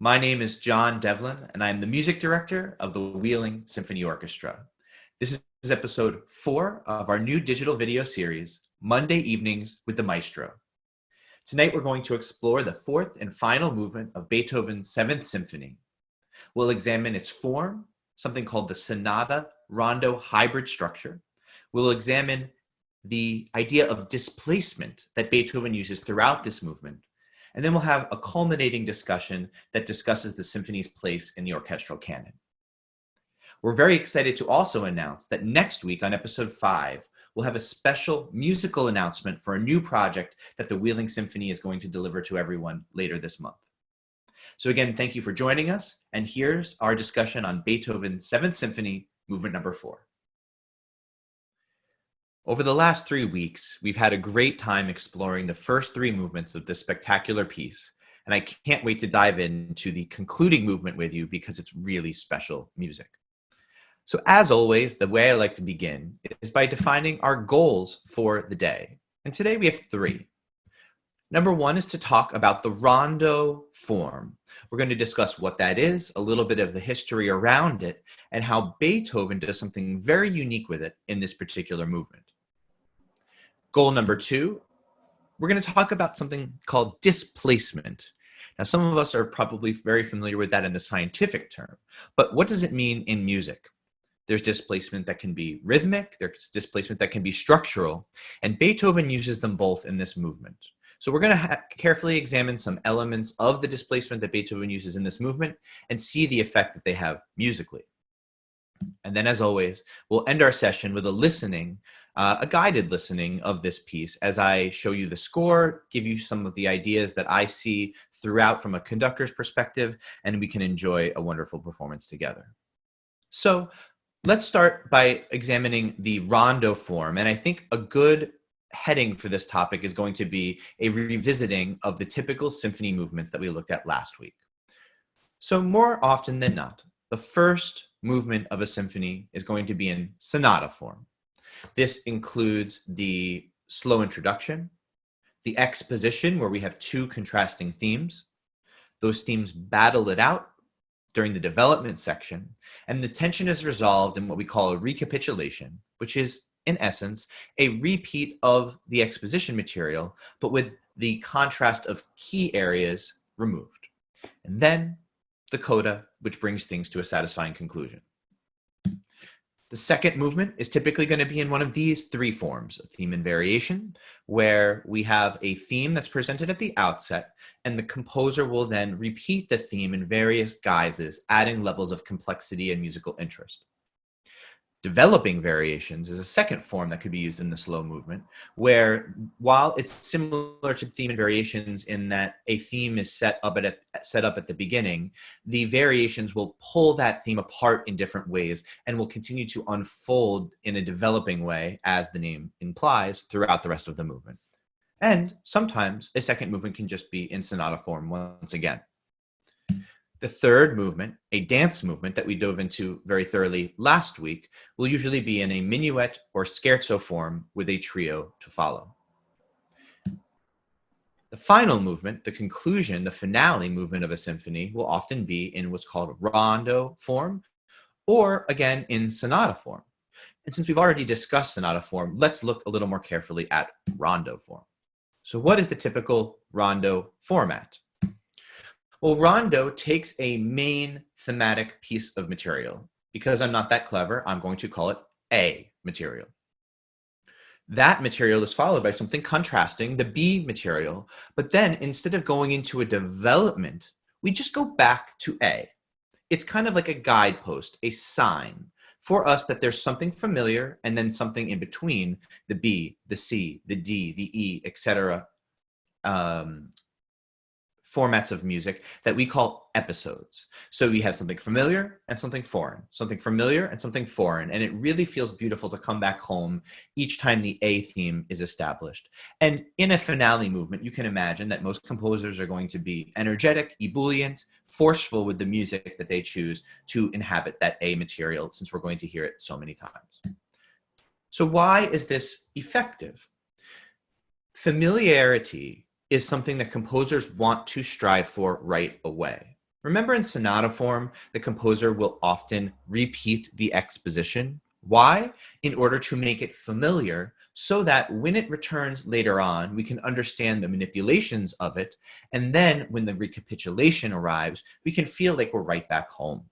My name is John Devlin, and I am the music director of the Wheeling Symphony Orchestra. This is episode 4 of our new digital video series, Monday Evenings with the Maestro. Tonight we're going to explore the fourth and final movement of Beethoven's Seventh Symphony. We'll examine its form, something called the Sonata Rondo hybrid structure. We'll examine the idea of displacement that Beethoven uses throughout this movement. And then we'll have a culminating discussion that discusses the symphony's place in the orchestral canon. We're very excited to also announce that next week on episode 5, we'll have a special musical announcement for a new project that the Wheeling Symphony is going to deliver to everyone later this month. So again, thank you for joining us, and here's our discussion on Beethoven's Seventh Symphony, movement number 4. Over the last 3 weeks, we've had a great time exploring the first 3 movements of this spectacular piece, and I can't wait to dive into the concluding movement with you because it's really special music. So as always, the way I like to begin is by defining our goals for the day. And today we have 3. Number 1 is to talk about the Rondo form. We're going to discuss what that is, a little bit of the history around it, and how Beethoven does something very unique with it in this particular movement. Goal number 2, we're going to talk about something called displacement. Now, some of us are probably very familiar with that in the scientific term, but what does it mean in music? There's displacement that can be rhythmic, there's displacement that can be structural, and Beethoven uses them both in this movement. So we're going to carefully examine some elements of the displacement that Beethoven uses in this movement and see the effect that they have musically. And then, as always, we'll end our session with a guided listening of this piece as I show you the score, give you some of the ideas that I see throughout from a conductor's perspective, and we can enjoy a wonderful performance together. So let's start by examining the Rondo form. And I think a good heading for this topic is going to be a revisiting of the typical symphony movements that we looked at last week. So more often than not, the first movement of a symphony is going to be in sonata form. This includes the slow introduction, the exposition where we have 2 contrasting themes. Those themes battle it out during the development section, and the tension is resolved in what we call a recapitulation, which is, in essence, a repeat of the exposition material, but with the contrast of key areas removed. And then the coda, which brings things to a satisfying conclusion. The second movement is typically going to be in one of these 3 forms, a theme and variation, where we have a theme that's presented at the outset, and the composer will then repeat the theme in various guises, adding levels of complexity and musical interest. Developing variations is a second form that could be used in the slow movement, where while it's similar to theme and variations in that a theme is set up at the beginning, the variations will pull that theme apart in different ways and will continue to unfold in a developing way, as the name implies, throughout the rest of the movement. And sometimes a second movement can just be in sonata form once again. The third movement, a dance movement that we dove into very thoroughly last week, will usually be in a minuet or scherzo form with a trio to follow. The final movement, the conclusion, the finale movement of a symphony, will often be in what's called rondo form, or again in sonata form. And since we've already discussed sonata form, let's look a little more carefully at rondo form. So what is the typical rondo format? Well, Rondo takes a main thematic piece of material. Because I'm not that clever, I'm going to call it A material. That material is followed by something contrasting, the B material. But then instead of going into a development, we just go back to A. It's kind of like a guidepost, a sign for us that there's something familiar and then something in between the B, the C, the D, the E, etc. Formats of music that we call episodes. So we have something familiar and something foreign, something familiar and something foreign. And it really feels beautiful to come back home each time the A theme is established. And in a finale movement, you can imagine that most composers are going to be energetic, ebullient, forceful with the music that they choose to inhabit that A material, since we're going to hear it so many times. So why is this effective? Familiarity is something that composers want to strive for right away. Remember, in sonata form, the composer will often repeat the exposition. Why? In order to make it familiar so that when it returns later on, we can understand the manipulations of it. And then when the recapitulation arrives, we can feel like we're right back home.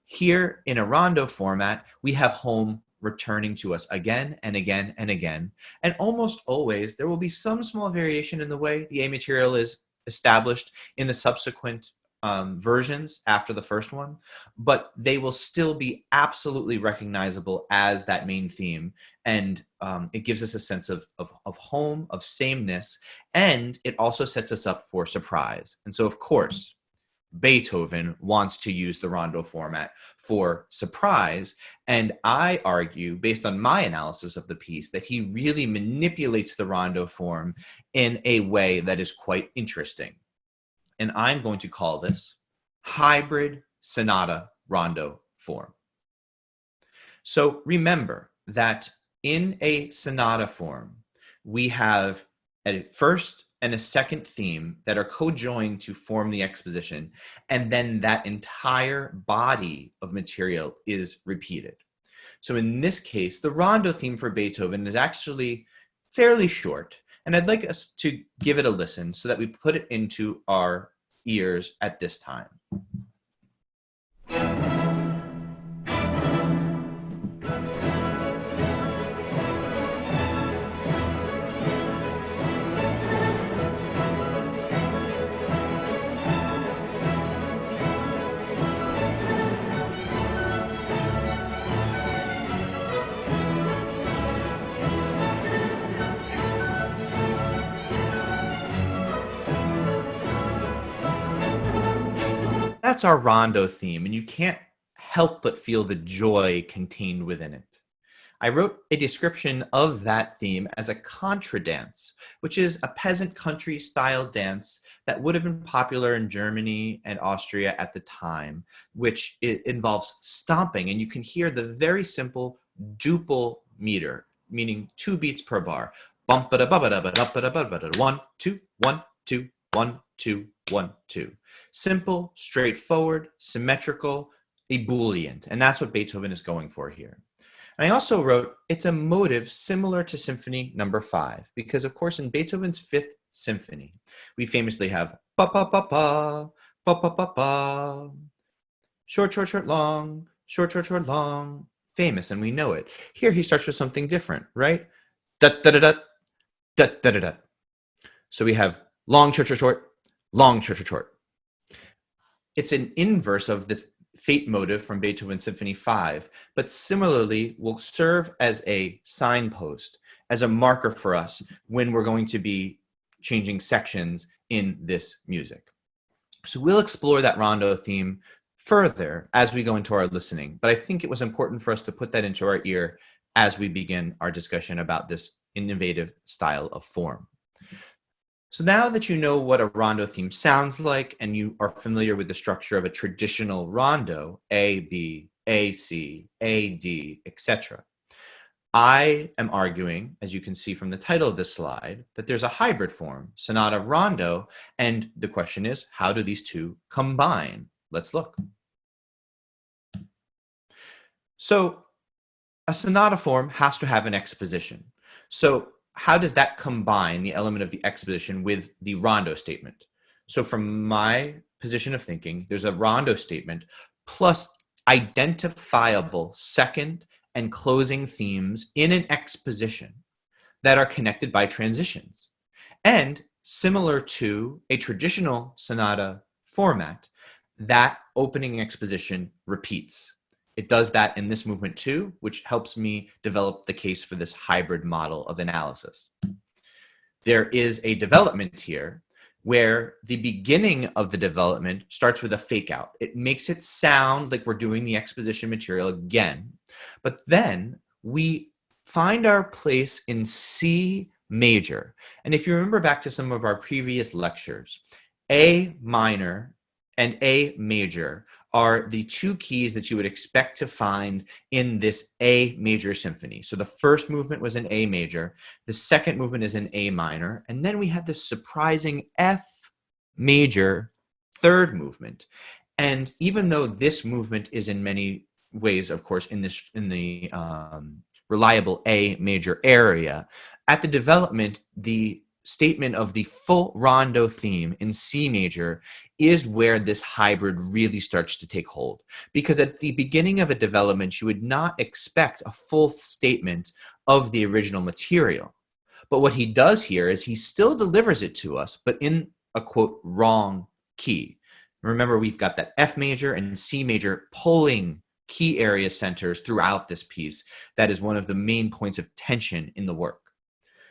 Here in a rondo format, we have home returning to us again and again and again. And almost always, there will be some small variation in the way the A material is established in the subsequent versions after the first one, but they will still be absolutely recognizable as that main theme. And it gives us a sense of home, of sameness, and it also sets us up for surprise. And so, of course, Beethoven wants to use the rondo format for surprise. And I argue, based on my analysis of the piece, that he really manipulates the rondo form in a way that is quite interesting. And I'm going to call this hybrid sonata rondo form. So remember that in a sonata form, we have a first and a second theme that are co-joined to form the exposition, and then that entire body of material is repeated. So in this case, the rondo theme for Beethoven is actually fairly short, and I'd like us to give it a listen so that we put it into our ears at this time. That's our rondo theme, and you can't help but feel the joy contained within it. I wrote a description of that theme as a contradance, which is a peasant country style dance that would have been popular in Germany and Austria at the time, which it involves stomping, and you can hear the very simple duple meter, meaning 2 beats per bar. Bump ba da ba ba da ba da ba da ba da 1 2 1 2 1 2 1 2. Simple, straightforward, symmetrical, ebullient, and that's what Beethoven is going for here. And I also wrote, it's a motive similar to Symphony number 5, because of course in Beethoven's 5th Symphony, we famously have ba ba ba ba, ba ba ba ba, short, short, short, long, short, short, short, long, famous, and we know it. Here he starts with something different, right? Da da da da, da da da da. So we have long, short, short, short, long, short, short, short. It's an inverse of the Fate motive from Beethoven's Symphony 5, but similarly will serve as a signpost, as a marker for us when we're going to be changing sections in this music. So we'll explore that rondo theme further as we go into our listening, but I think it was important for us to put that into our ear as we begin our discussion about this innovative style of form. So now that you know what a rondo theme sounds like and you are familiar with the structure of a traditional rondo, A, B, A, C, A, D, etc., I am arguing, as you can see from the title of this slide, that there's a hybrid form, sonata rondo, and the question is, how do these two combine? Let's look. So a sonata form has to have an exposition. So how does that combine the element of the exposition with the rondo statement? So from my position of thinking, there's a rondo statement plus identifiable second and closing themes in an exposition that are connected by transitions. And similar to a traditional sonata format, that opening exposition repeats. It does that in this movement too, which helps me develop the case for this hybrid model of analysis. There is a development here where the beginning of the development starts with a fake out. It makes it sound like we're doing the exposition material again, but then we find our place in C major. And if you remember back to some of our previous lectures, A minor and A major are the two keys that you would expect to find in this A major symphony. So the first movement was in A major, the second movement is in A minor, and then we have this surprising F major third movement. And even though this movement is in many ways, of course, in the reliable A major area, at the development, the statement of the full rondo theme in C major is where this hybrid really starts to take hold. Because at the beginning of a development, you would not expect a full statement of the original material. But what he does here is he still delivers it to us, but in a, quote, wrong key. Remember, we've got that F major and C major pulling key area centers throughout this piece. That is one of the main points of tension in the work.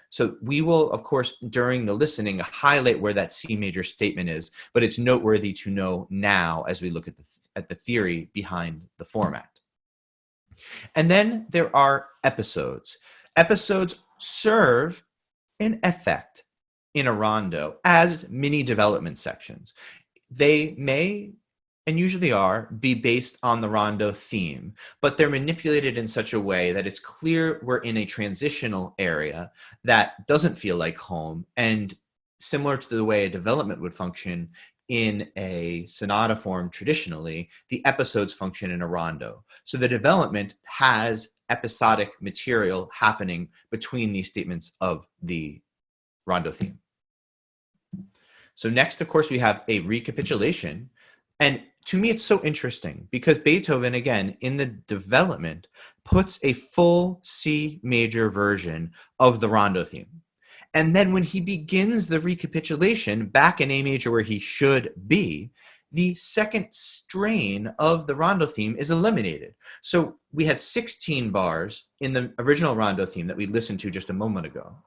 So we will, of course, during the listening, highlight where that C major statement is, but it's noteworthy to know now as we look at the theory behind the format. And then there are episodes. Episodes serve an effect in a rondo as mini development sections. They may, and usually are, be based on the rondo theme, but they're manipulated in such a way that it's clear we're in a transitional area that doesn't feel like home, and similar to the way a development would function in a sonata form traditionally, the episodes function in a rondo. So the development has episodic material happening between these statements of the rondo theme. So next, of course, we have a recapitulation. And to me, it's so interesting because Beethoven, again, in the development, puts a full C major version of the rondo theme. And then when he begins the recapitulation back in A major where he should be, the second strain of the rondo theme is eliminated. So we had 16 bars in the original rondo theme that we listened to just a moment ago.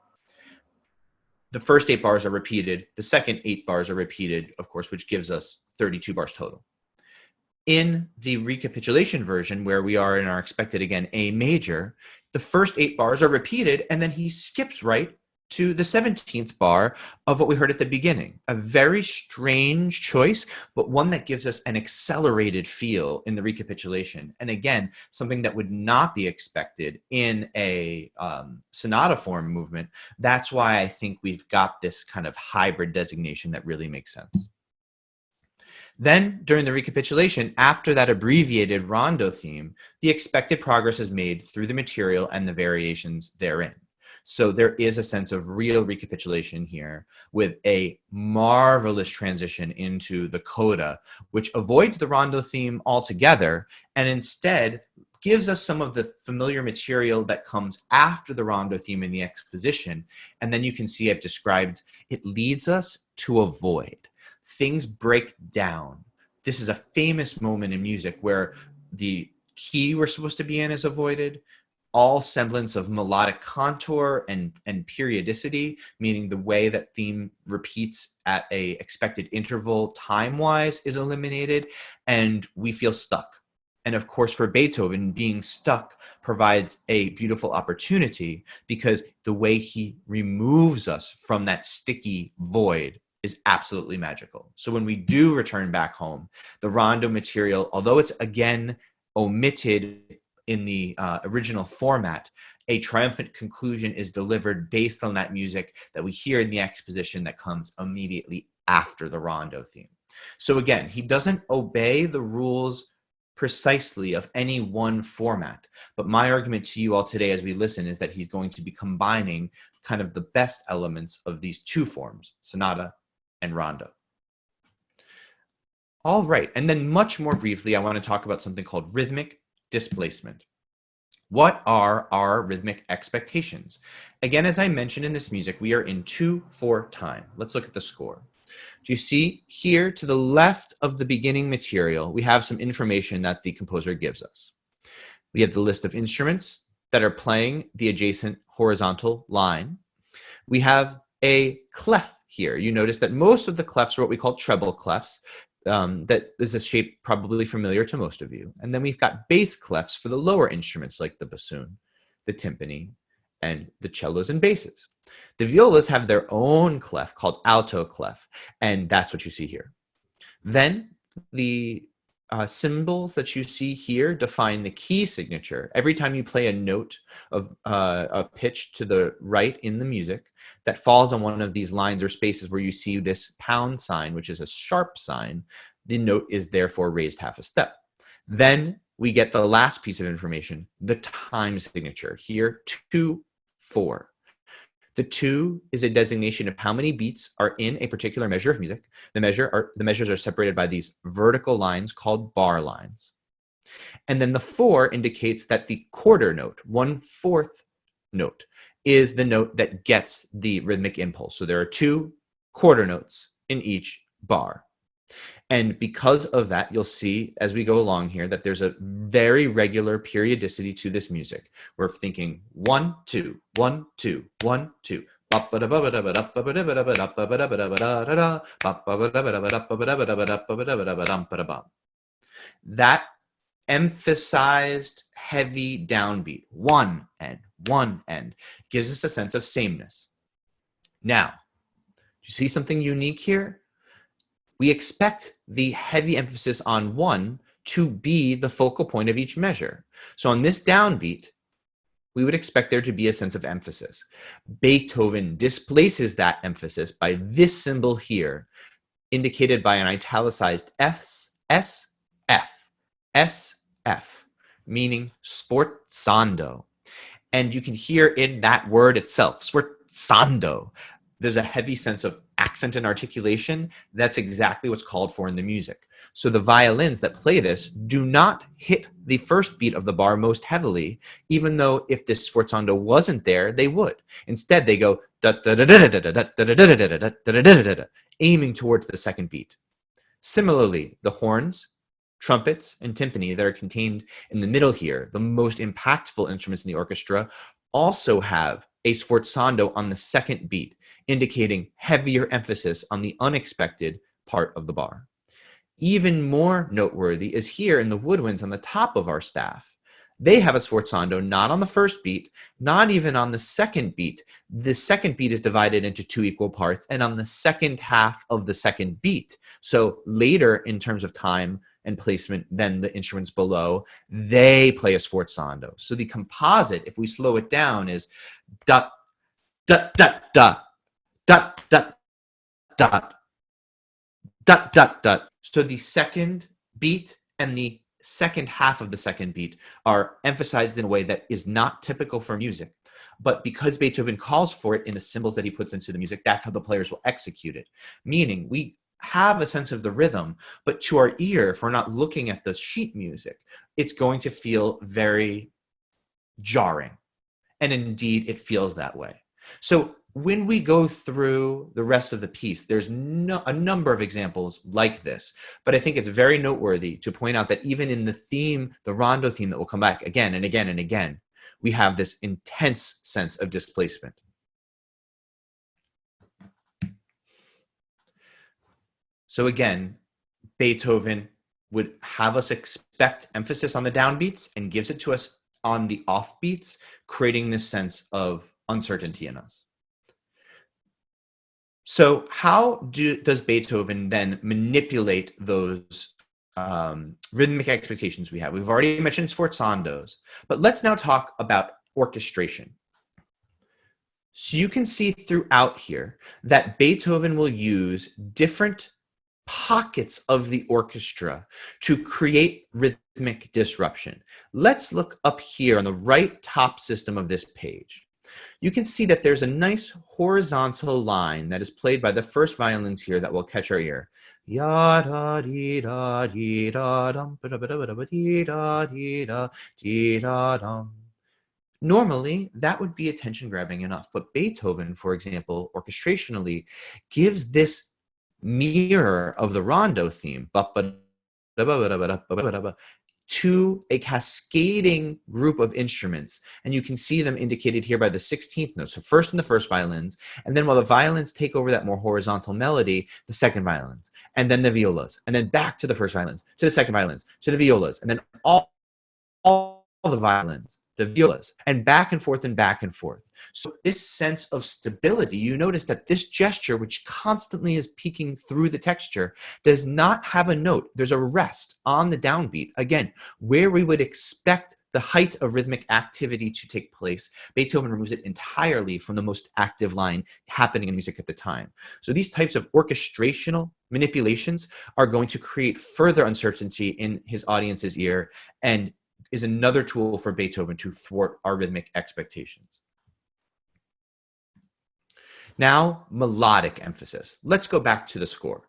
The first 8 bars are repeated. The second 8 bars are repeated, of course, which gives us 32 bars total. In the recapitulation version, where we are in our expected, again, A major, the first 8 bars are repeated, and then he skips right to the 17th bar of what we heard at the beginning. A very strange choice, but one that gives us an accelerated feel in the recapitulation. And again, something that would not be expected in a sonata form movement. That's why I think we've got this kind of hybrid designation that really makes sense. Then, during the recapitulation, after that abbreviated rondo theme, the expected progress is made through the material and the variations therein. So there is a sense of real recapitulation here with a marvelous transition into the coda, which avoids the rondo theme altogether and instead gives us some of the familiar material that comes after the rondo theme in the exposition. And then you can see I've described it leads us to a void. Things break down. This is a famous moment in music where the key we're supposed to be in is avoided. All semblance of melodic contour and periodicity, meaning the way that theme repeats at a expected interval time-wise, is eliminated, and we feel stuck. And of course, for Beethoven, being stuck provides a beautiful opportunity because the way he removes us from that sticky void is absolutely magical. So when we do return back home, the rondo material, although it's again omitted in the original format, a triumphant conclusion is delivered based on that music that we hear in the exposition that comes immediately after the rondo theme. So again, he doesn't obey the rules precisely of any one format, but my argument to you all today as we listen is that he's going to be combining kind of the best elements of these two forms, sonata and rondo. All right, and then much more briefly, I want to talk about something called rhythmic displacement. What are our rhythmic expectations? Again, as I mentioned in this music, we are in 2/4 time. Let's look at the score. Do you see here to the left of the beginning material, we have some information that the composer gives us. We have the list of instruments that are playing the adjacent horizontal line. We have a clef here. You notice that most of the clefs are what we call treble clefs. That is a shape probably familiar to most of you. And then we've got bass clefs for the lower instruments like the bassoon, the timpani, and the cellos and basses. The violas have their own clef called alto clef, and that's what you see here. Then the symbols that you see here define the key signature. Every time you play a note of a pitch to the right in the music, that falls on one of these lines or spaces where you see this pound sign, which is a sharp sign, the note is therefore raised half a step. Then we get the last piece of information, the time signature. Here, 2/4. The 2 is a designation of how many beats are in a particular measure of music. The measures are separated by these vertical lines called bar lines. And then the 4 indicates that the quarter note, 1/4 note, is the note that gets the rhythmic impulse. So there are 2 quarter notes in each bar. And because of that, you'll see as we go along here that there's a very regular periodicity to this music. We're thinking 1, 2, 1, 2, 1, 2. That emphasized heavy downbeat, one end, gives us a sense of sameness. Now, do you see something unique here? We expect the heavy emphasis on 1 to be the focal point of each measure. So on this downbeat, we would expect there to be a sense of emphasis. Beethoven displaces that emphasis by this symbol here, indicated by an italicized S, F, meaning sforzando. And you can hear in that word itself, sforzando, there's a heavy sense of accent and articulation. That's exactly what's called for in the music. So the violins that play this do not hit the first beat of the bar most heavily, even though if this sforzando wasn't there, they would. Instead, they go aiming towards the second beat. Similarly, the horns, trumpets, and timpani that are contained in the middle here, the most impactful instruments in the orchestra, also have a sforzando on the second beat, indicating heavier emphasis on the unexpected part of the bar. Even more noteworthy is here in the woodwinds on the top of our staff. They have a sforzando not on the first beat, not even on the second beat. The second beat is divided into 2 equal parts, and on the second half of the second beat. So later in terms of time and placement than the instruments below, they play a sforzando. So the composite, if we slow it down, is dot, dot, dot, dot, dot, dot, dot, dot, dot, dot. So the second beat and the second half of the second beat are emphasized in a way that is not typical for music. But because Beethoven calls for it in the symbols that he puts into the music, that's how the players will execute it. Meaning we have a sense of the rhythm, but to our ear, if we're not looking at the sheet music, it's going to feel very jarring. And indeed, it feels that way. So when we go through the rest of the piece, there's a number of examples like this, but I think it's very noteworthy to point out that even in the theme, the Rondo theme that will come back again and again and again, we have this intense sense of displacement. So again, Beethoven would have us expect emphasis on the downbeats and gives it to us on the offbeats, creating this sense of uncertainty in us. So how does Beethoven then manipulate those rhythmic expectations we have? We've already mentioned sforzandos, but let's now talk about orchestration. So you can see throughout here that Beethoven will use different pockets of the orchestra to create rhythmic disruption. Let's look up here on the right top system of this page. You can see that there's a nice horizontal line that is played by the first violins here that will catch our ear. Normally, that would be attention grabbing enough, but Beethoven, for example, orchestrationally, gives this mirror of the Rondo theme to a cascading group of instruments. And you can see them indicated here by the 16th note. So first in the first violins, and then while the violins take over that more horizontal melody, the second violins, and then the violas, and then back to the first violins, to the second violins, to the violas, and then all the violins, the violas, and back and forth and back and forth. So this sense of stability, you notice that this gesture, which constantly is peeking through the texture, does not have a note. There's a rest on the downbeat, again, where we would expect the height of rhythmic activity to take place, Beethoven removes it entirely from the most active line happening in music at the time. So these types of orchestrational manipulations are going to create further uncertainty in his audience's ear and is another tool for Beethoven to thwart our rhythmic expectations. Now, melodic emphasis. Let's go back to the score.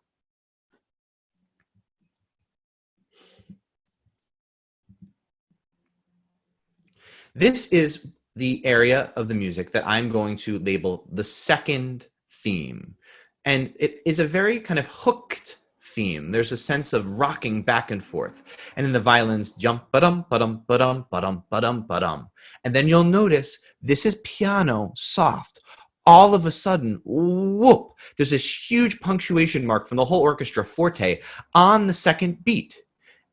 This is the area of the music that I'm going to label the second theme. And it is a very kind of hooked theme. There's a sense of rocking back and forth. And then the violins jump, ba-dum, ba-dum, ba-dum, ba-dum, ba-dum, ba-dum. And then you'll notice this is piano soft. All of a sudden, whoop, there's this huge punctuation mark from the whole orchestra forte on the second beat.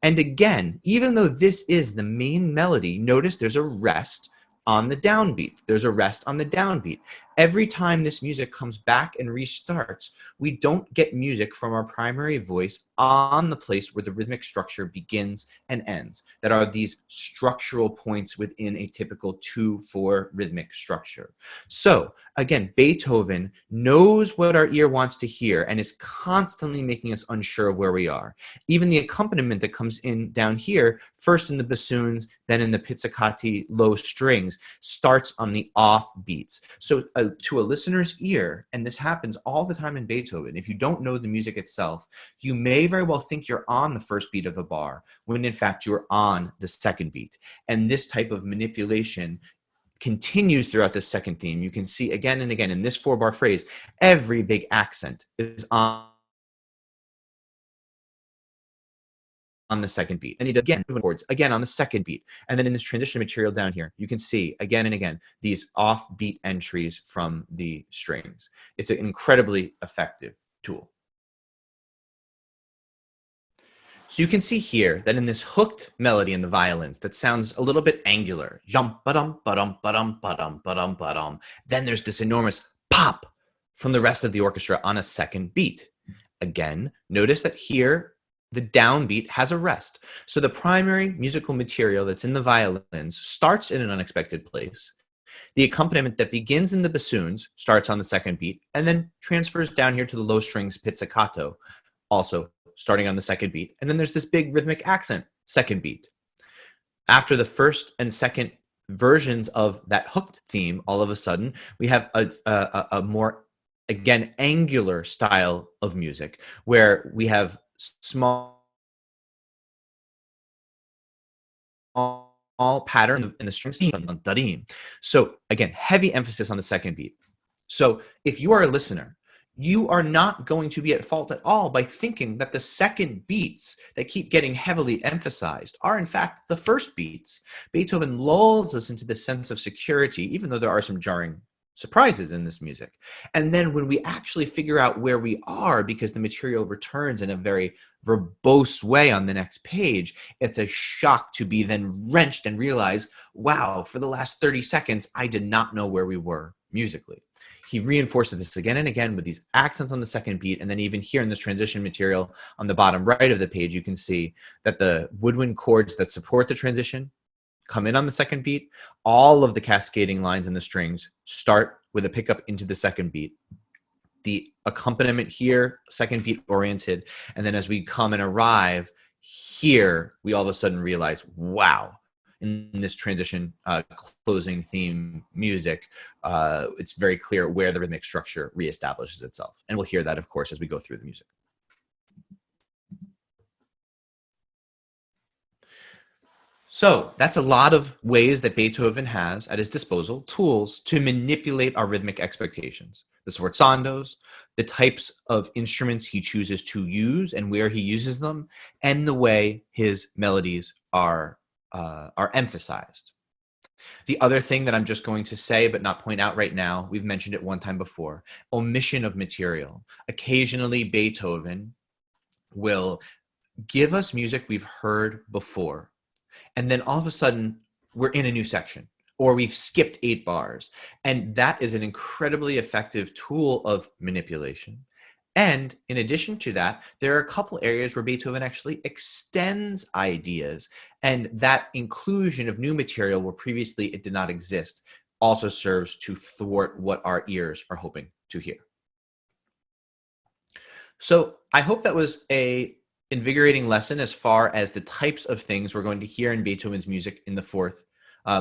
And again, even though this is the main melody, notice there's a rest on the downbeat. There's a rest on the downbeat. Every time this music comes back and restarts, we don't get music from our primary voice on the place where the rhythmic structure begins and ends. That are these structural points within a typical 2/4 rhythmic structure. So again, Beethoven knows what our ear wants to hear and is constantly making us unsure of where we are. Even the accompaniment that comes in down here, first in the bassoons, then in the pizzicati low strings, starts on the off beats. So to a listener's ear, and this happens all the time in Beethoven, if you don't know the music itself, you may very well think you're on the first beat of a bar, when in fact you're on the second beat. And this type of manipulation continues throughout the second theme. You can see again and again in this 4-bar phrase, every big accent is on the second beat. And he does again chords again on the second beat. And then in this transition material down here, you can see again and again these offbeat entries from the strings. It's an incredibly effective tool. So you can see here that in this hooked melody in the violins that sounds a little bit angular, jump ba-dum, ba-dum, ba-dum, ba-dum, ba-dum, ba-dum, then there's this enormous pop from the rest of the orchestra on a second beat. Again, notice that here the downbeat has a rest. So the primary musical material that's in the violins starts in an unexpected place. The accompaniment that begins in the bassoons starts on the second beat and then transfers down here to the low strings pizzicato, also starting on the second beat. And then there's this big rhythmic accent, second beat. After the first and second versions of that hooked theme, all of a sudden, we have a more, again, angular style of music where we have small pattern in the strings. So again, heavy emphasis on the second beat. So if you are a listener, you are not going to be at fault at all by thinking that the second beats that keep getting heavily emphasized are in fact the first beats. Beethoven lulls us into this sense of security, even though there are some jarring surprises in this music. And then when we actually figure out where we are, because the material returns in a very verbose way on the next page, it's a shock to be then wrenched and realize, wow, for the last 30 seconds, I did not know where we were musically. He reinforces this again and again with these accents on the second beat. And then even here in this transition material on the bottom right of the page, you can see that the woodwind chords that support the transition come in on the second beat. All of the cascading lines in the strings start with a pickup into the second beat. The accompaniment here, second beat oriented. And then as we come and arrive here, we all of a sudden realize, wow, in this transition closing theme music, it's very clear where the rhythmic structure reestablishes itself. And we'll hear that, of course, as we go through the music. So that's a lot of ways that Beethoven has at his disposal tools to manipulate our rhythmic expectations. The sforzandos, the types of instruments he chooses to use and where he uses them, and the way his melodies are emphasized. The other thing that I'm just going to say but not point out right now, we've mentioned it one time before, omission of material. Occasionally Beethoven will give us music we've heard before, and then all of a sudden we're in a new section or we've skipped 8 bars. And that is an incredibly effective tool of manipulation. And in addition to that, there are a couple areas where Beethoven actually extends ideas, and that inclusion of new material where previously it did not exist also serves to thwart what our ears are hoping to hear. So I hope that was a invigorating lesson as far as the types of things we're going to hear in Beethoven's music in the fourth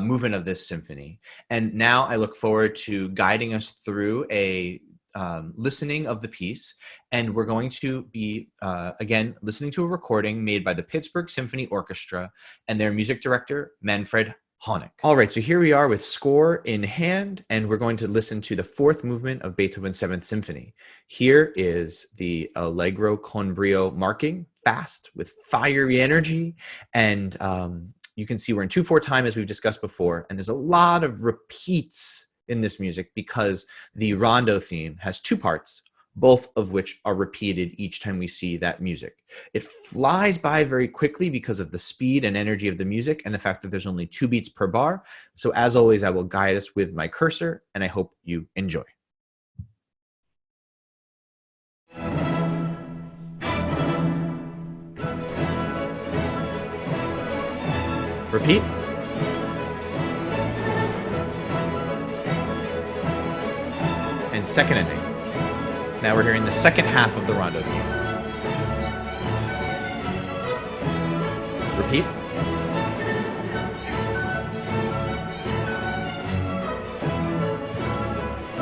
movement of this symphony. And now I look forward to guiding us through a listening of the piece. And we're going to be, again, listening to a recording made by the Pittsburgh Symphony Orchestra and their music director, Manfred Honeck. All right, so here we are with score in hand, and we're going to listen to the fourth movement of Beethoven's Seventh Symphony. Here is the Allegro con brio marking, fast with fiery energy, and you can see we're in 2/4 time as we've discussed before, and there's a lot of repeats in this music because the Rondo theme has two parts, both of which are repeated each time we see that music. It flies by very quickly because of the speed and energy of the music and the fact that there's only 2 beats per bar. So as always, I will guide us with my cursor, and I hope you enjoy. Repeat. And second ending. Now we're hearing the second half of the Rondo theme. Repeat.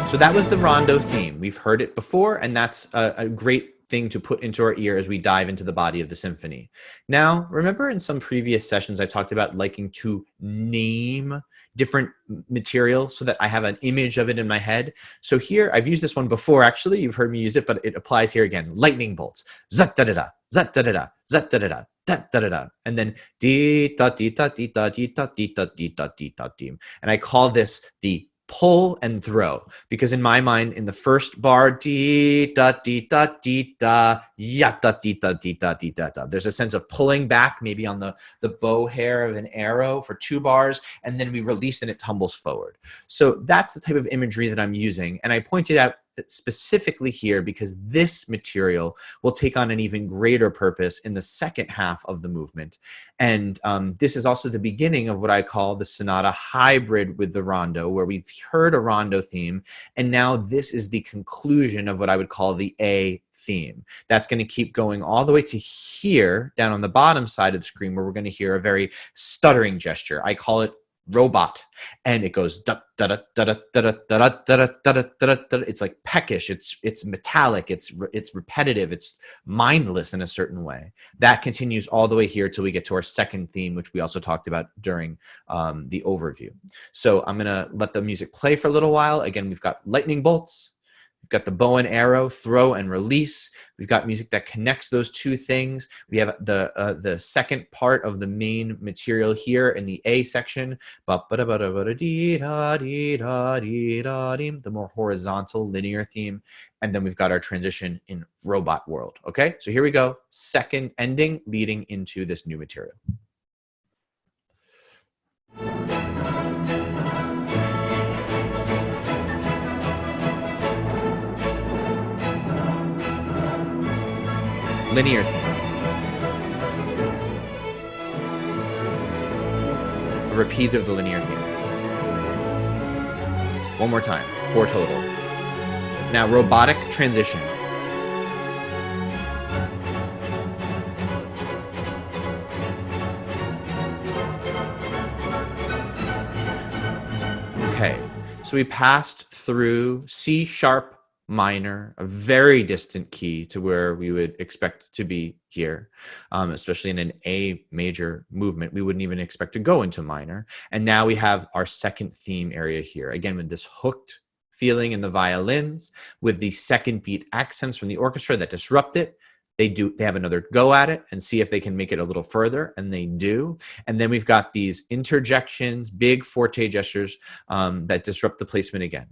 So that was the Rondo theme. We've heard it before, and that's a great thing to put into our ear as we dive into the body of the symphony. Now, remember in some previous sessions, I talked about liking to name different material so that I have an image of it in my head. So here, I've used this one before, actually. You've heard me use it, but it applies here again. Lightning bolts. Zat-da-da-da, zat-da-da-da, zat-da-da-da, da-da-da-da. And then dee-da-dee-da-dee-da-dee-da-dee-da-dee-da-dee. And I call this the pull and throw, because in my mind, in the first bar, dee da dee da dee da ya da dee da dee da dee da da. There's a sense of pulling back, maybe on the bow hair of an arrow for 2 bars, and then we release and it tumbles forward. So that's the type of imagery that I'm using, and I pointed out specifically here because this material will take on an even greater purpose in the second half of the movement. And this is also the beginning of what I call the sonata hybrid with the rondo, where we've heard a rondo theme, and now this is the conclusion of what I would call the A theme. That's going to keep going all the way to here, down on the bottom side of the screen, where we're going to hear a very stuttering gesture. I call it robot, and it goes da da da da da da da da da da. It's like peckish, it's metallic, it's repetitive, it's mindless in a certain way. That continues all the way here till we get to our second theme, which we also talked about during the overview. So I'm gonna let the music play for a little while. Again, we've got lightning bolts, we've got the bow and arrow, throw and release. We've got music that connects those two things. We have the second part of the main material here in the A section, the more horizontal linear theme. And then we've got our transition in robot world. Okay, so here we go. Second ending leading into this new material. Linear theme. A repeat of the linear theme. One more time, 4 total. Now, robotic transition. Okay, so we passed through C sharp minor, a very distant key to where we would expect to be here, especially in an A major movement. We wouldn't even expect to go into minor. And now we have our second theme area here, again with this hooked feeling in the violins, with the second beat accents from the orchestra that disrupt it. They have another go at it and see if they can make it a little further, and they do. And then we've got these interjections, big forte gestures that disrupt the placement again.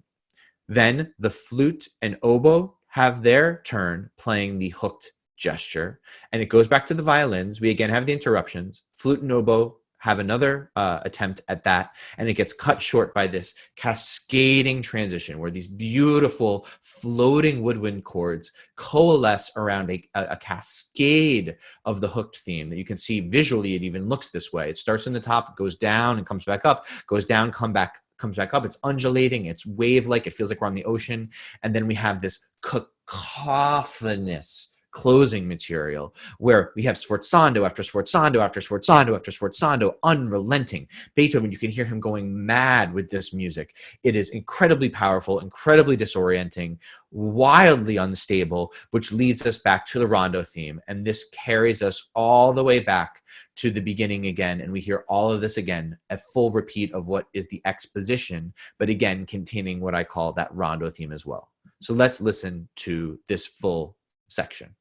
Then the flute and oboe have their turn playing the hooked gesture, and it goes back to the violins. We again have the interruptions. Flute and oboe have another attempt at that, and it gets cut short by this cascading transition where these beautiful floating woodwind chords coalesce around a cascade of the hooked theme that you can see visually. It even looks this way. It starts in the top, goes down and comes back up, goes down, comes back up. It's undulating, it's wave-like, it feels like we're on the ocean. And then we have this cacophonous closing material where we have sforzando after sforzando after sforzando after sforzando, unrelenting. Beethoven, you can hear him going mad with this music. It is incredibly powerful, incredibly disorienting, wildly unstable, which leads us back to the Rondo theme. And this carries us all the way back to the beginning again. And we hear all of this again, a full repeat of what is the exposition, but again, containing what I call that Rondo theme as well. So let's listen to this full section.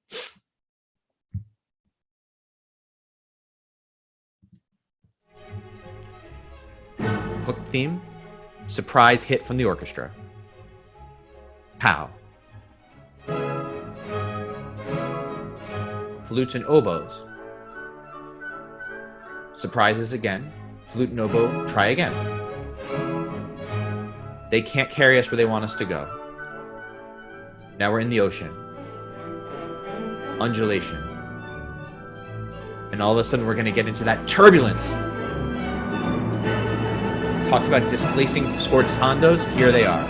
Hooked theme, surprise hit from the orchestra. Pow. Flutes and oboes. Surprises again. Flute and oboe, try again. They can't carry us where they want us to go. Now we're in the ocean. Undulation. And all of a sudden we're going to get into that turbulence. Talked about displacing sforzandos. Here they are.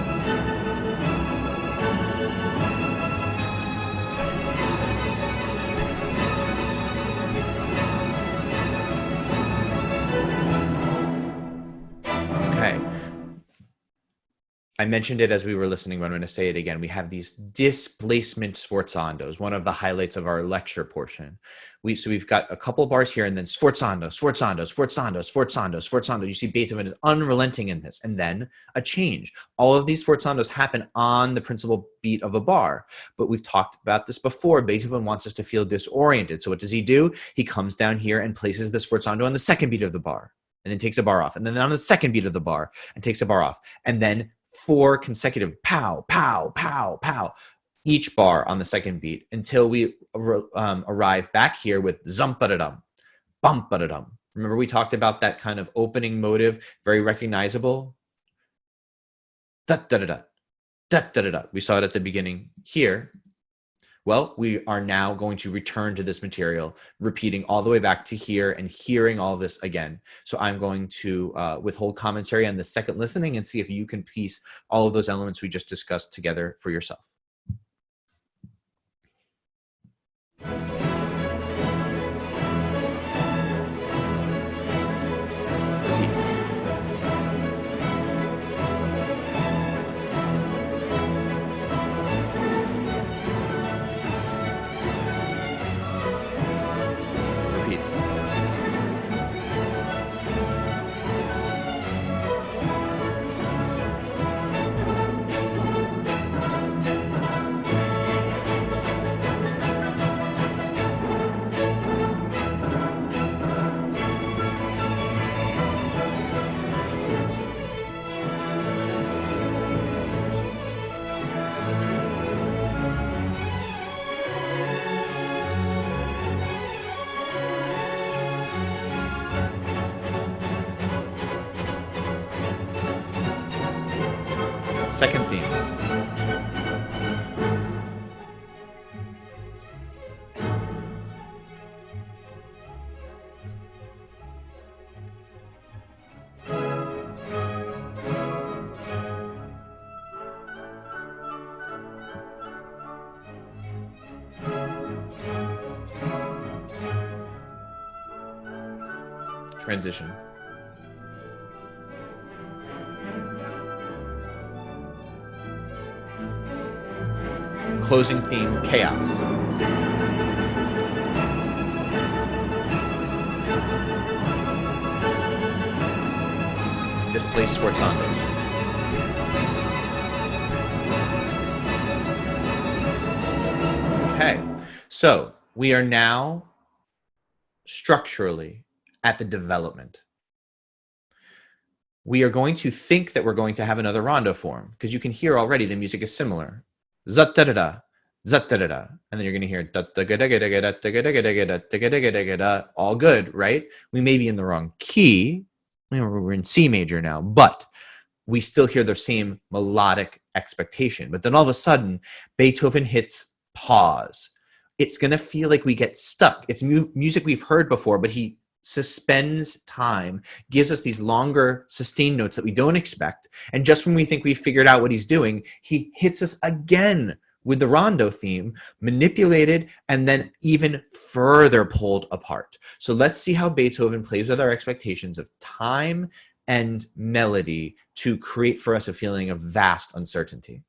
Okay. I mentioned it as we were listening, but I'm going to say it again. We have these displacement sforzandos, one of the highlights of our lecture portion. So we've got a couple bars here, and then sforzando, sforzando, sforzando, sforzando, sforzando. You see Beethoven is unrelenting in this, and then a change. All of these sforzandos happen on the principal beat of a bar, but we've talked about this before. Beethoven wants us to feel disoriented. So what does he do? He comes down here and places the sforzando on the second beat of the bar, and then takes a bar off, and then on the second beat of the bar, and takes a bar off, and then 4 consecutive pow, pow, pow, pow, each bar on the second beat until we arrive back here with zump-a-da-dum, bump-a-da-dum. Remember we talked about that kind of opening motive, very recognizable? Da-da-da-da, da-da-da-da. We saw it at the beginning here. Well, we are now going to return to this material, repeating all the way back to here and hearing all this again. So I'm going to withhold commentary on the second listening and see if you can piece all of those elements we just discussed together for yourself. Second theme. Transition. Closing theme, chaos. Displaced sforzandos. Okay, so we are now structurally at the development. We are going to think that we're going to have another rondo form because you can hear already the music is similar. Zut-da-da-da, za-da-da-da, and then you're going to hear da-da-ga-da-ga-da-ga-da, all good, right? We may be in the wrong key. We're in C major now, but we still hear the same melodic expectation. But then all of a sudden, Beethoven hits pause. It's going to feel like we get stuck. It's music we've heard before, but he suspends time, gives us these longer sustained notes that we don't expect. And just when we think we've figured out what he's doing, he hits us again with the Rondo theme, manipulated and then even further pulled apart. So let's see how Beethoven plays with our expectations of time and melody to create for us a feeling of vast uncertainty.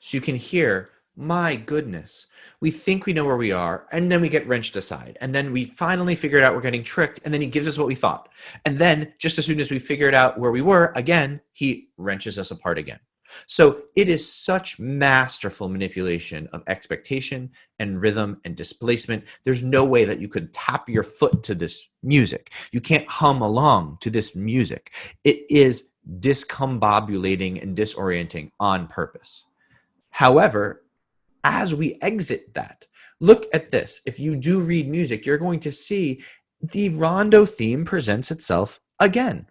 So you can hear, my goodness, we think we know where we are, and then we get wrenched aside. And then we finally figured out we're getting tricked, and then he gives us what we thought. And then, just as soon as we figured out where we were, again, he wrenches us apart again. So it is such masterful manipulation of expectation and rhythm and displacement. There's no way that you could tap your foot to this music. You can't hum along to this music. It is discombobulating and disorienting on purpose. However, as we exit that, look at this. If you do read music, you're going to see the Rondo theme presents itself again.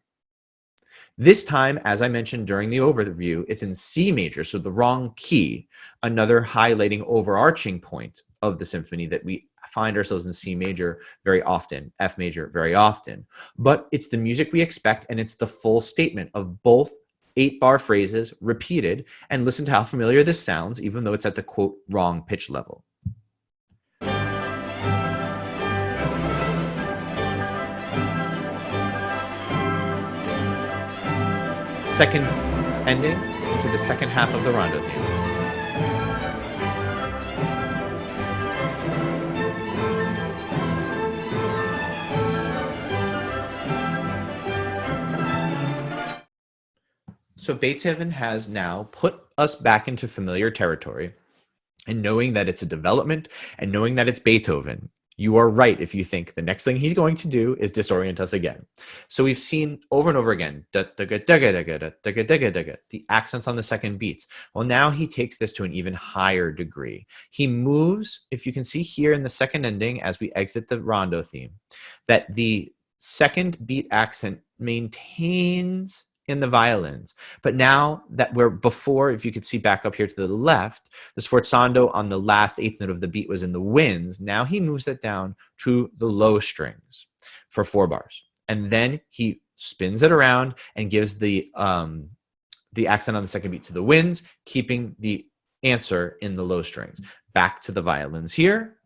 This time, as I mentioned during the overview, it's in C major, so the wrong key, another highlighting overarching point of the symphony that we find ourselves in C major very often, F major very often. But it's the music we expect, and it's the full statement of both 8-bar phrases repeated, and listen to how familiar this sounds, even though it's at the quote wrong pitch level. Second ending into the second half of the Rondo theme. So Beethoven has now put us back into familiar territory, and knowing that it's a development and knowing that it's Beethoven, you are right if you think the next thing he's going to do is disorient us again. So we've seen over and over again, the accents on the second beats. Well, now he takes this to an even higher degree. He moves, if you can see here in the second ending, as we exit the Rondo theme, that the second beat accent maintains in the violins. But now that we're before, if you could see back up here to the left, the sforzando on the last eighth note of the beat was in the winds. Now he moves it down to the low strings for 4 bars. And then he spins it around and gives the accent on the second beat to the winds, keeping the answer in the low strings. Back to the violins here,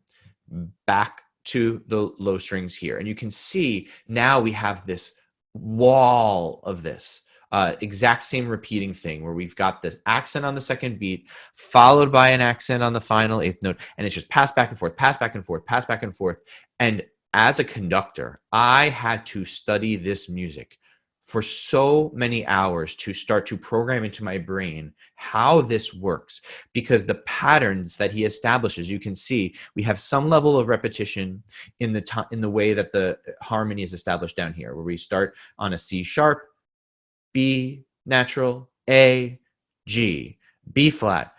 back to the low strings here. And you can see now we have this wall of this. Exact same repeating thing where we've got this accent on the second beat followed by an accent on the final eighth note, and it's just pass back and forth, pass back and forth, pass back and forth. And as a conductor, I had to study this music for so many hours to start to program into my brain how this works, because the patterns that he establishes, you can see we have some level of repetition in the way that the harmony is established down here, where we start on a C sharp, B natural, A, G, B flat,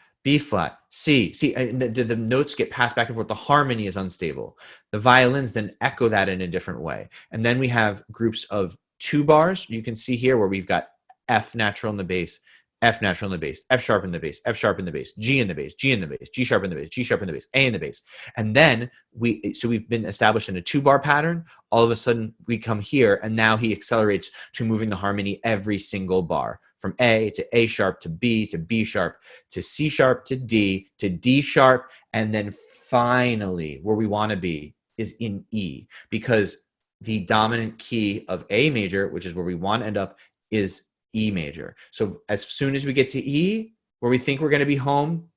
C. And the notes get passed back and forth. The harmony is unstable. The violins then echo that in a different way. And then we have groups of 2 bars. You can see here where we've got F natural in the bass, F natural in the bass, F sharp in the bass, F sharp in the bass, G in the bass, G in the bass, G sharp in the bass, G sharp in the bass, A in the bass. And then we've been established in a 2-bar pattern. All of a sudden we come here, and now he accelerates to moving the harmony every single bar, from A to A sharp to B sharp to C sharp to D sharp. And then finally where we want to be is in E, because the dominant key of A major, which is where we want to end up, is E major. So as soon as we get to E, where we think we're going to be home,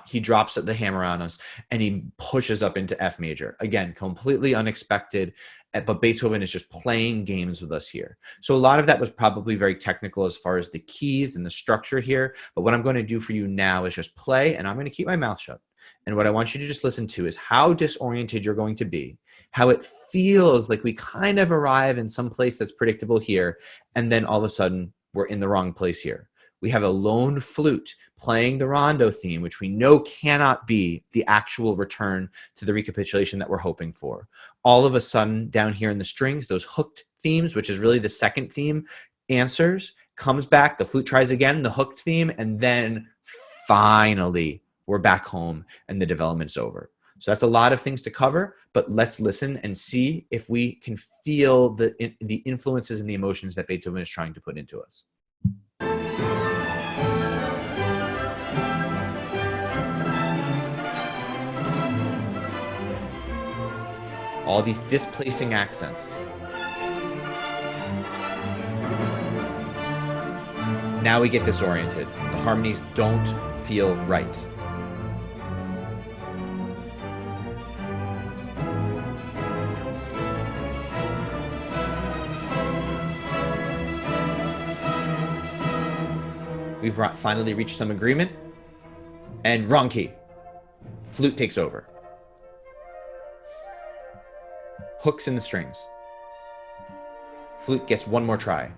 he drops the hammer on us and he pushes up into F major. Again, completely unexpected, but Beethoven is just playing games with us here. So a lot of that was probably very technical as far as the keys and the structure here. But what I'm going to do for you now is just play, and I'm going to keep my mouth shut. And what I want you to just listen to is how disoriented you're going to be, how it feels like we kind of arrive in some place that's predictable here, and then all of a sudden we're in the wrong place here. We have a lone flute playing the Rondo theme, which we know cannot be the actual return to the recapitulation that we're hoping for. All of a sudden, down here in the strings, those hooked themes, which is really the second theme, answers, comes back, the flute tries again, the hooked theme, and then finally, we're back home and the development's over. So that's a lot of things to cover, but let's listen and see if we can feel the influences and the emotions that Beethoven is trying to put into us. All these displacing accents. Now we get disoriented. The harmonies don't feel right. We've finally reached some agreement. And wrong key. Flute takes over. Hooks in the strings. Flute gets one more try.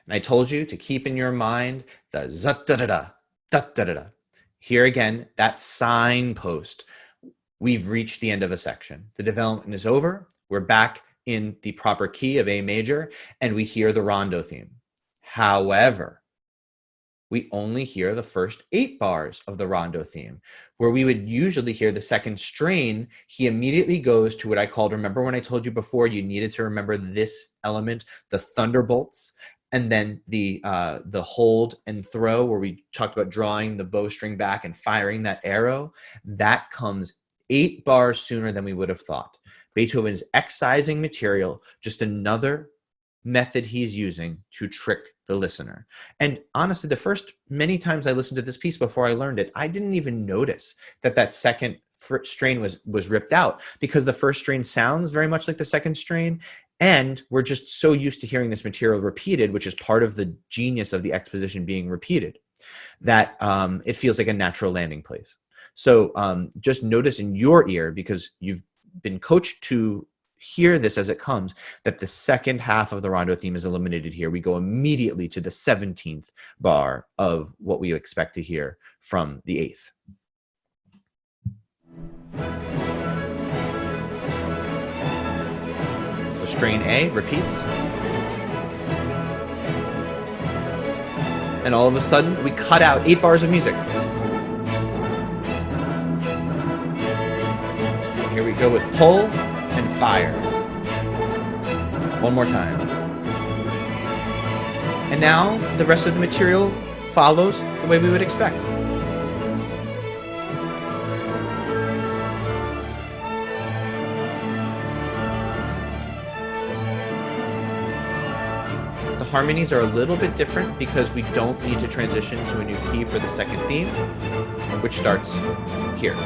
And I told you to keep in your mind the za-da-da-da, da-da-da-da. Here again, that signpost. We've reached the end of a section. The development is over. We're back in the proper key of A major, and we hear the Rondo theme. However, we only hear the first 8 bars of the Rondo theme. Where we would usually hear the second strain, he immediately goes to what I called, remember when I told you before you needed to remember this element, the thunderbolts, and then the hold and throw, where we talked about drawing the bowstring back and firing that arrow. That comes 8 bars sooner than we would have thought. Beethoven is excising material, just another method he's using to trick the listener. And honestly, the first many times I listened to this piece before I learned it, I didn't even notice that second strain was ripped out, because the first strain sounds very much like the second strain. And we're just so used to hearing this material repeated, which is part of the genius of the exposition being repeated, that it feels like a natural landing place. So just notice in your ear, because you've been coached to hear this as it comes, that the second half of the Rondo theme is eliminated here. We go immediately to the 17th bar of what we expect to hear from the 8th. So strain A repeats. And all of a sudden, we cut out 8 bars of music. Here we go with pull and fire. One more time. And now the rest of the material follows the way we would expect. The harmonies are a little bit different because we don't need to transition to a new key for the second theme, which starts here.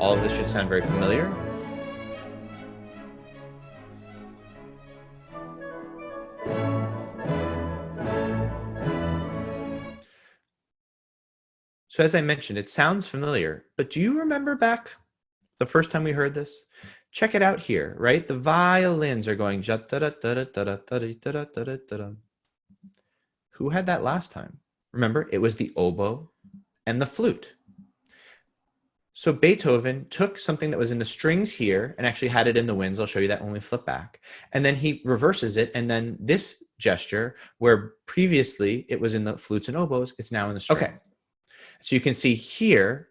All of this should sound very familiar. So as I mentioned, it sounds familiar, but do you remember back the first time we heard this? Check it out here, right? The violins are going. Who had that last time? Remember, it was the oboe and the flute. So Beethoven took something that was in the strings here and actually had it in the winds. I'll show you that when we flip back. And then he reverses it. And then this gesture, where previously it was in the flutes and oboes, it's now in the string. Okay. So you can see here,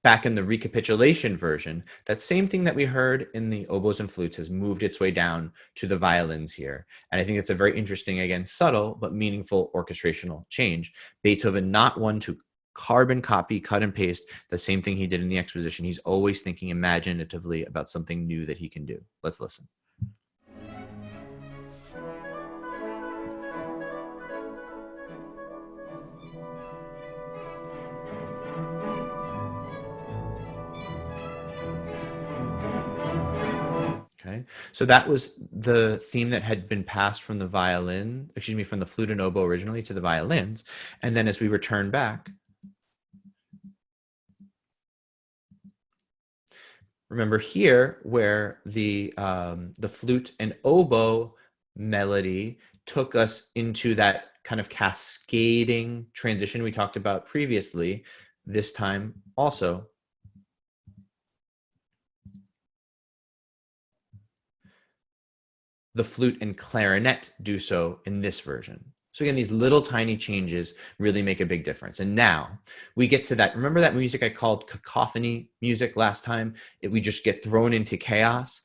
back in the recapitulation version, that same thing that we heard in the oboes and flutes has moved its way down to the violins here. And I think it's a very interesting, again, subtle but meaningful orchestrational change. Beethoven, not one to carbon copy, cut and paste the same thing he did in the exposition. He's always thinking imaginatively about something new that he can do. Let's listen. Okay, so that was the theme that had been passed from the violin, excuse me, from the flute and oboe originally to the violins. And then as we return back, remember here where the flute and oboe melody took us into that kind of cascading transition we talked about previously, this time also the flute and clarinet do so in this version. So again, these little tiny changes really make a big difference. And now we get to that. Remember that music I called cacophony music last time? We just get thrown into chaos.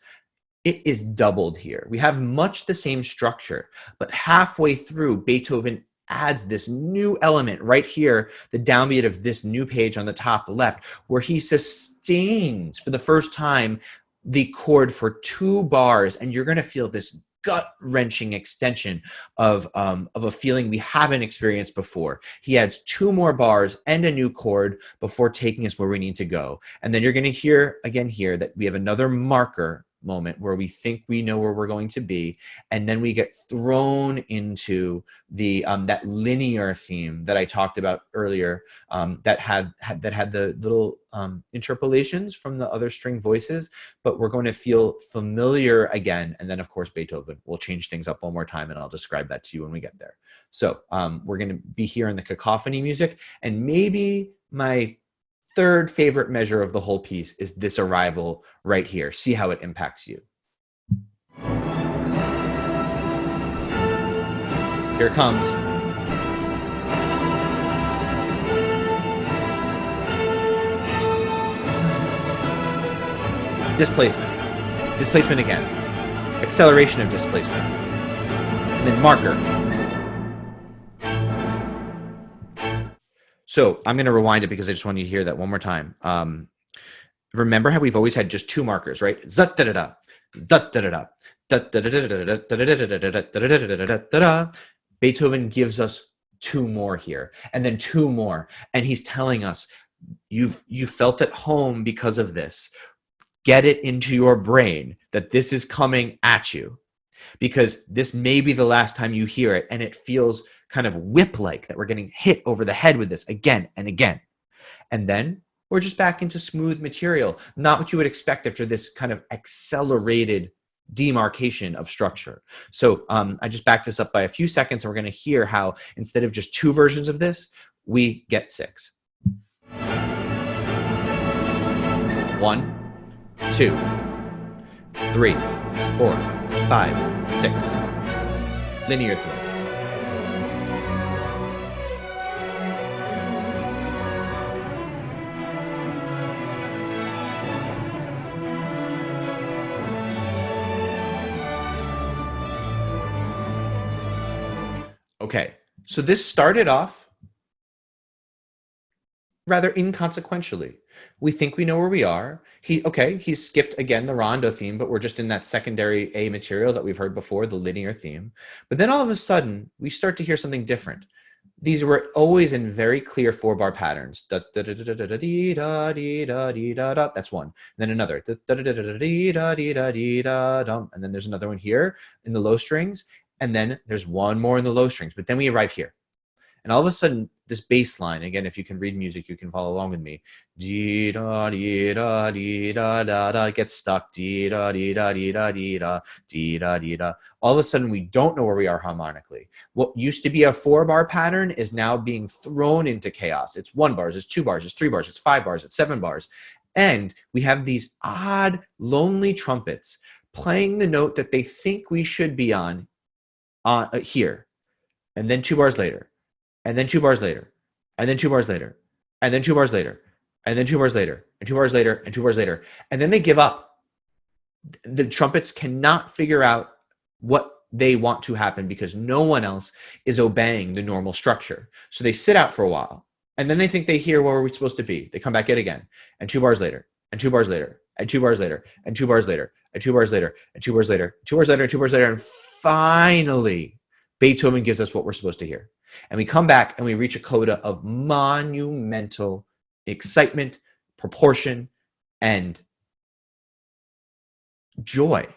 It is doubled here. We have much the same structure, but halfway through, Beethoven adds this new element right here, the downbeat of this new page on the top left, where he sustains for the first time the chord for 2 bars, and you're going to feel this gut-wrenching extension of a feeling we haven't experienced before. He adds 2 more bars and a new chord before taking us where we need to go. And then you're going to hear again here that we have another marker moment where we think we know where we're going to be, and then we get thrown into the that linear theme that I talked about earlier, that had the little interpolations from the other string voices, but we're going to feel familiar again. And then of course Beethoven will change things up one more time, and I'll describe that to you when we get there. So we're going to be here in the cacophony music, and maybe my third favorite measure of the whole piece is this arrival right here. See how it impacts you. Here it comes. Displacement. Displacement again. Acceleration of displacement. And then marker. So I'm going to rewind it because I just want you to hear that one more time. Remember how we've always had just 2 markers, right? Zut-da-da-da, da-da-da-da, da-da-da-da-da-da-da-da-da-da-da-da-da-da. Beethoven gives us 2 more here, and then 2 more, and he's telling us, you felt at home because of this. Get it into your brain that this is coming at you, because this may be the last time you hear it, and it feels kind of whip-like that we're getting hit over the head with this again and again. And then we're just back into smooth material, not what you would expect after this kind of accelerated demarcation of structure. So I just backed this up by a few seconds, and we're going to hear how instead of just 2 versions of this, we get 6. 1, 2, 3, 4, 5, 6. Linear theme. Okay, so this started off rather inconsequentially. We think we know where we are. He skipped again the Rondo theme, but we're just in that secondary A material that we've heard before, the linear theme. But then all of a sudden, we start to hear something different. These were always in very clear 4-bar patterns. That's one. And then another. And then there's another one here in the low strings. And then there's one more in the low strings. But then we arrive here. And all of a sudden, this bass line, again, if you can read music, you can follow along with me. Gets stuck. All of a sudden, we don't know where we are harmonically. What used to be a 4-bar pattern is now being thrown into chaos. It's 1 bars, it's 2 bars, it's 3 bars, it's 5 bars, it's 7 bars. And we have these odd, lonely trumpets playing the note that they think we should be on here. And then 2 bars later. And then 2 bars later, and then 2 bars later, and then 2 bars later, And then 2 bars later, and 2 bars later, and 2 bars later. And then they give up. The trumpets cannot figure out what they want to happen because no one else is obeying the normal structure. So they sit out for a while, and then they think they hear where we're supposed to be. They come back in again, and 2 bars later, and 2 bars later, and 2 bars later, and 2 bars later, and 2 bars later, and 2 bars later, 2 bars later, and 2 bars later, and finally, Beethoven gives us what we're supposed to hear. And we come back and we reach a coda of monumental excitement, proportion, and joy.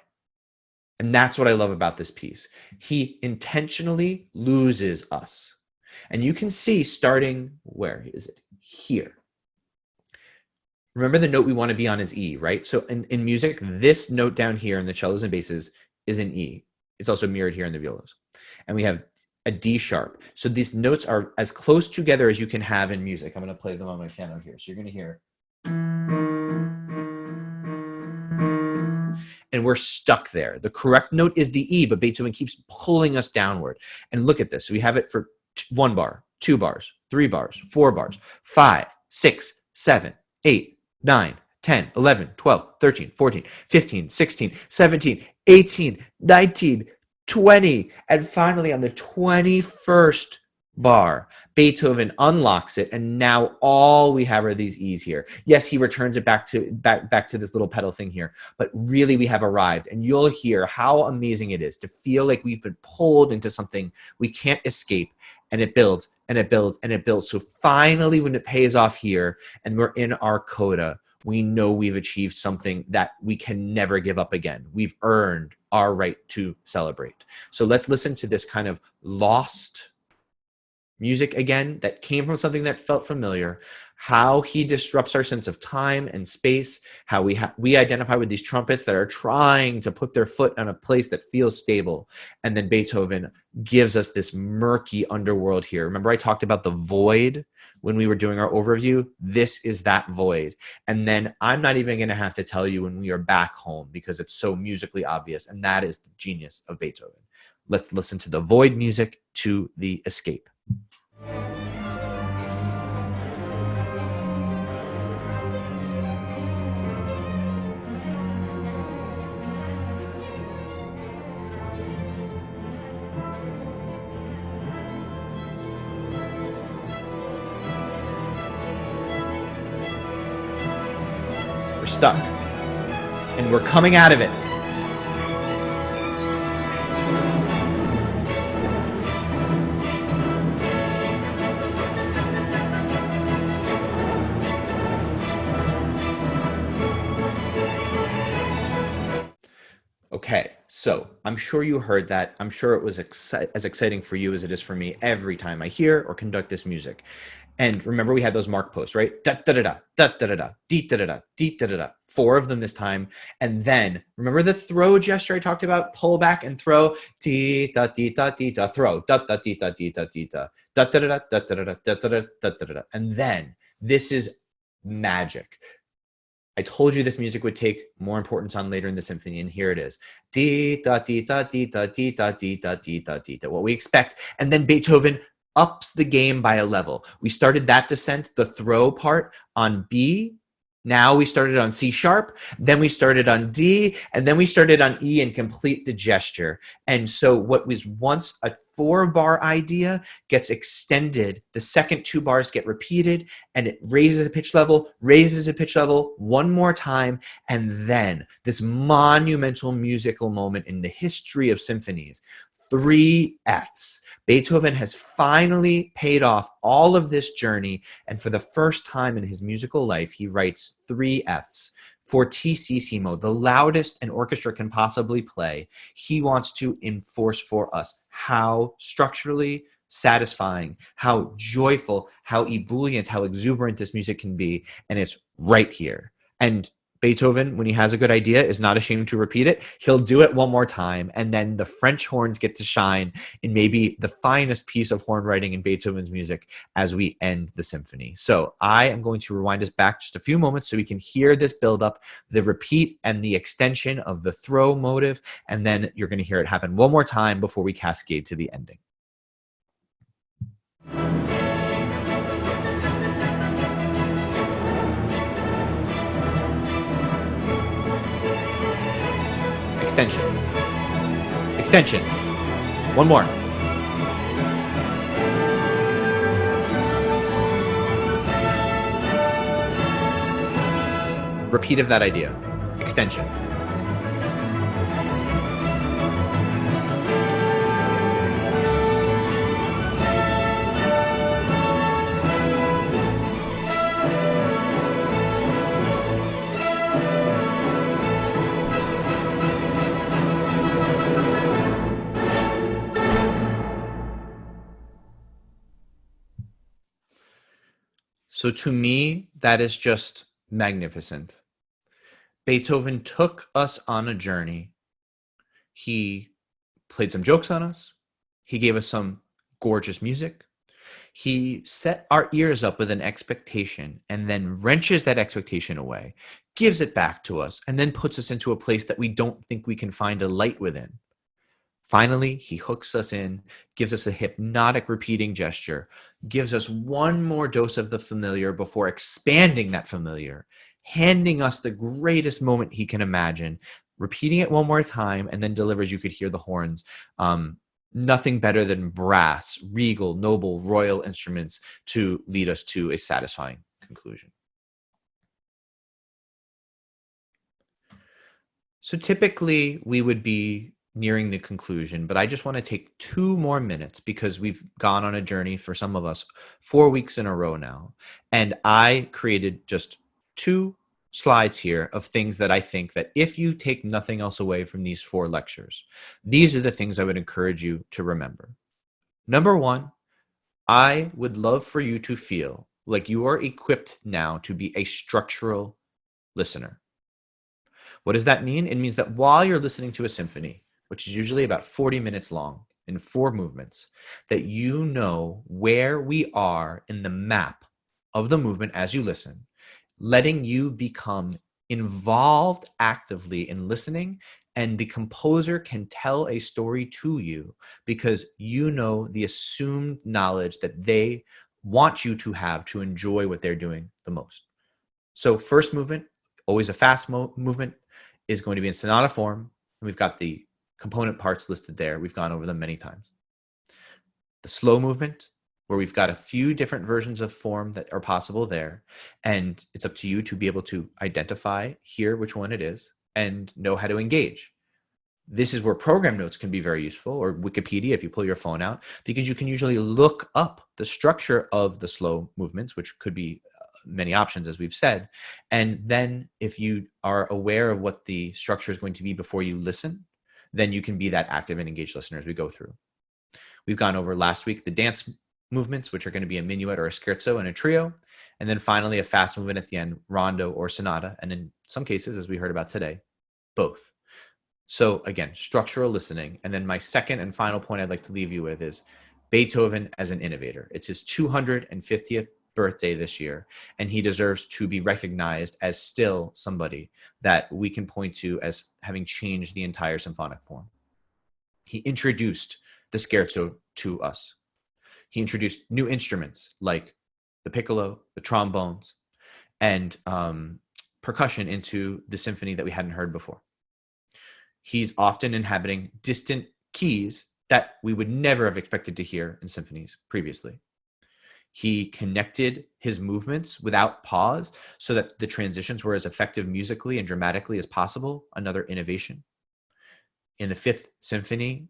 And that's what I love about this piece. He intentionally loses us. And you can see starting, where is it? Here. Remember the note we want to be on is E, right? So in music, this note down here in the cellos and basses is an E. It's also mirrored here in the violas. And we have a D sharp. So these notes are as close together as you can have in music. I'm going to play them on my piano here. So you're going to hear. And we're stuck there. The correct note is the E, but Beethoven keeps pulling us downward. And look at this. So we have it for 1 bar, 2 bars, 3 bars, 4 bars, 5, 6, 7, 8, 9, 10, 11, 12, 13, 14, 15, 16, 17, 18, 19, 20. And finally, on the 21st bar, Beethoven unlocks it, and now all we have are these E's here. Yes, he returns it back to this little pedal thing here, but really we have arrived, and you'll hear how amazing it is to feel like we've been pulled into something we can't escape, and it builds and it builds and it builds. So finally, when it pays off here and we're in our coda, we know we've achieved something that we can never give up again. We've earned our right to celebrate. So let's listen to this kind of lost music again that came from something that felt familiar, how he disrupts our sense of time and space, how we identify with these trumpets that are trying to put their foot on a place that feels stable. And then Beethoven gives us this murky underworld here. Remember I talked about the void when we were doing our overview? This is that void. And then I'm not even going to have to tell you when we are back home because it's so musically obvious. And that is the genius of Beethoven. Let's listen to the void music to the escape. We're stuck, and we're coming out of it. Okay, so I'm sure you heard that. I'm sure it was as exciting for you as it is for me every time I hear or conduct this music. And remember, we had those mark posts, right? Da da da da da da da da dee da da da dee da da da. 4 of them this time. And then remember the throw gesture I talked about? Pull back and throw. Dee da dee da dee da throw. Da da dee da dee da dee da da da da da da da da da da da da da. And then this is magic. I told you this music would take more importance on later in the symphony, and here it is. Dee da dee da dee da dee da dee da dee da dee da. What we expect, and then Beethoven ups the game by a level. We started that descent, the throw part, on B. Now we started on C sharp, then we started on D, and then we started on E and complete the gesture. And so what was once a 4-bar idea gets extended. The second 2 bars get repeated, and it raises a pitch level, one more time, and then this monumental musical moment in the history of symphonies. 3 Fs. Beethoven has finally paid off all of this journey, and for the first time in his musical life, he writes 3 Fs. Fortissimo, the loudest an orchestra can possibly play. He wants to enforce for us how structurally satisfying, how joyful, how ebullient, how exuberant this music can be, and it's right here. And Beethoven, when he has a good idea, is not ashamed to repeat it. He'll do it one more time, and then the French horns get to shine in maybe the finest piece of horn writing in Beethoven's music as we end the symphony. So I am going to rewind us back just a few moments so we can hear this build-up, the repeat and the extension of the throw motive, and then you're going to hear it happen one more time before we cascade to the ending. extension, extension. One more. Repeat of that idea, extension. So to me, that is just magnificent. Beethoven took us on a journey. He played some jokes on us. He gave us some gorgeous music. He set our ears up with an expectation and then wrenches that expectation away, gives it back to us, and then puts us into a place that we don't think we can find a light within. Finally, he hooks us in, gives us a hypnotic repeating gesture, gives us one more dose of the familiar before expanding that familiar, handing us the greatest moment he can imagine, repeating it one more time, and then delivers, you could hear the horns. Nothing better than brass, regal, noble, royal instruments to lead us to a satisfying conclusion. So typically we would be nearing the conclusion, but I just want to take 2 more minutes because we've gone on a journey for some of us 4 weeks in a row now. And I created just 2 slides here of things that I think that if you take nothing else away from these 4 lectures, these are the things I would encourage you to remember. Number 1, I would love for you to feel like you are equipped now to be a structural listener. What does that mean? It means that while you're listening to a symphony, which is usually about 40 minutes long in 4 movements, that you know where we are in the map of the movement as you listen, letting you become involved actively in listening, and the composer can tell a story to you because you know the assumed knowledge that they want you to have to enjoy what they're doing the most. So first movement, always a fast movement, is going to be in sonata form. We've got the component parts listed there. We've gone over them many times. The slow movement, where we've got a few different versions of form that are possible there. And it's up to you to be able to identify, hear which one it is, and know how to engage. This is where program notes can be very useful, or Wikipedia if you pull your phone out, because you can usually look up the structure of the slow movements, which could be many options, as we've said. And then if you are aware of what the structure is going to be before you listen, then you can be that active and engaged listener as we go through. We've gone over last week the dance movements, which are going to be a minuet or a scherzo and a trio. And then finally, a fast movement at the end, rondo or sonata. And in some cases, as we heard about today, both. So again, structural listening. And then my second and final point I'd like to leave you with is Beethoven as an innovator. It's his 250th birthday this year, and he deserves to be recognized as still somebody that we can point to as having changed the entire symphonic form. He introduced the scherzo to us. He introduced new instruments like the piccolo, the trombones, and percussion into the symphony that we hadn't heard before. He's often inhabiting distant keys that we would never have expected to hear in symphonies previously. He connected his movements without pause so that the transitions were as effective musically and dramatically as possible, another innovation. In the Fifth Symphony,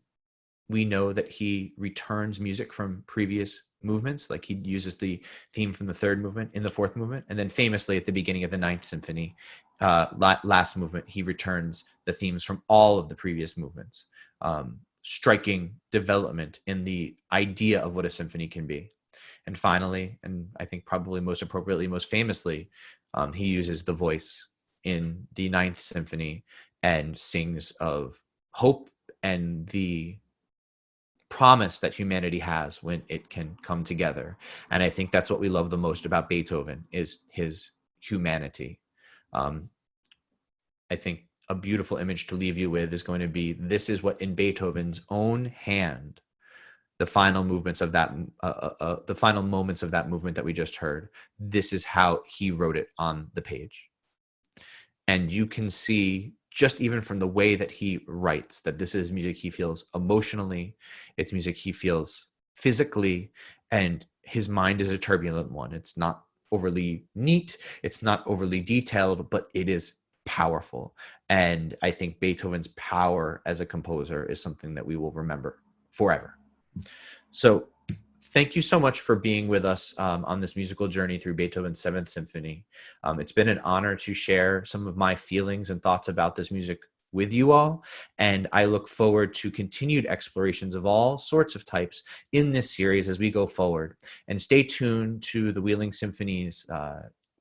we know that he returns music from previous movements, like he uses the theme from the third movement in the fourth movement. And then famously at the beginning of the Ninth Symphony, last movement, he returns the themes from all of the previous movements. Striking development in the idea of what a symphony can be. And finally, and I think probably most appropriately, most famously, he uses the voice in the Ninth Symphony and sings of hope and the promise that humanity has when it can come together. And I think that's what we love the most about Beethoven is his humanity. I think a beautiful image to leave you with is going to be, this is what in Beethoven's own hand, the final movements of that, the final moments of that movement that we just heard, this is how he wrote it on the page. And you can see just even from the way that he writes, that this is music he feels emotionally, it's music he feels physically, and his mind is a turbulent one. It's not overly neat, it's not overly detailed, but it is powerful. And I think Beethoven's power as a composer is something that we will remember forever. So thank you so much for being with us on this musical journey through Beethoven's Seventh Symphony. It's been an honor to share some of my feelings and thoughts about this music with you all, and I look forward to continued explorations of all sorts of types in this series as we go forward. And stay tuned to the Wheeling Symphony's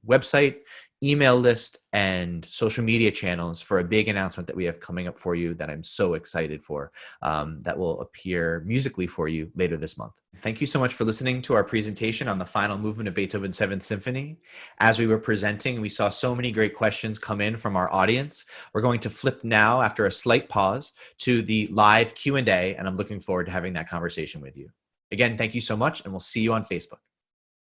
website, email list, and social media channels for a big announcement that we have coming up for you that I'm so excited for, that will appear musically for you later this month. Thank you so much for listening to our presentation on the final movement of Beethoven's Seventh Symphony. As we were presenting, we saw so many great questions come in from our audience. We're going to flip now, after a slight pause, to the live Q&A, and I'm looking forward to having that conversation with you. Again, thank you so much, and we'll see you on Facebook.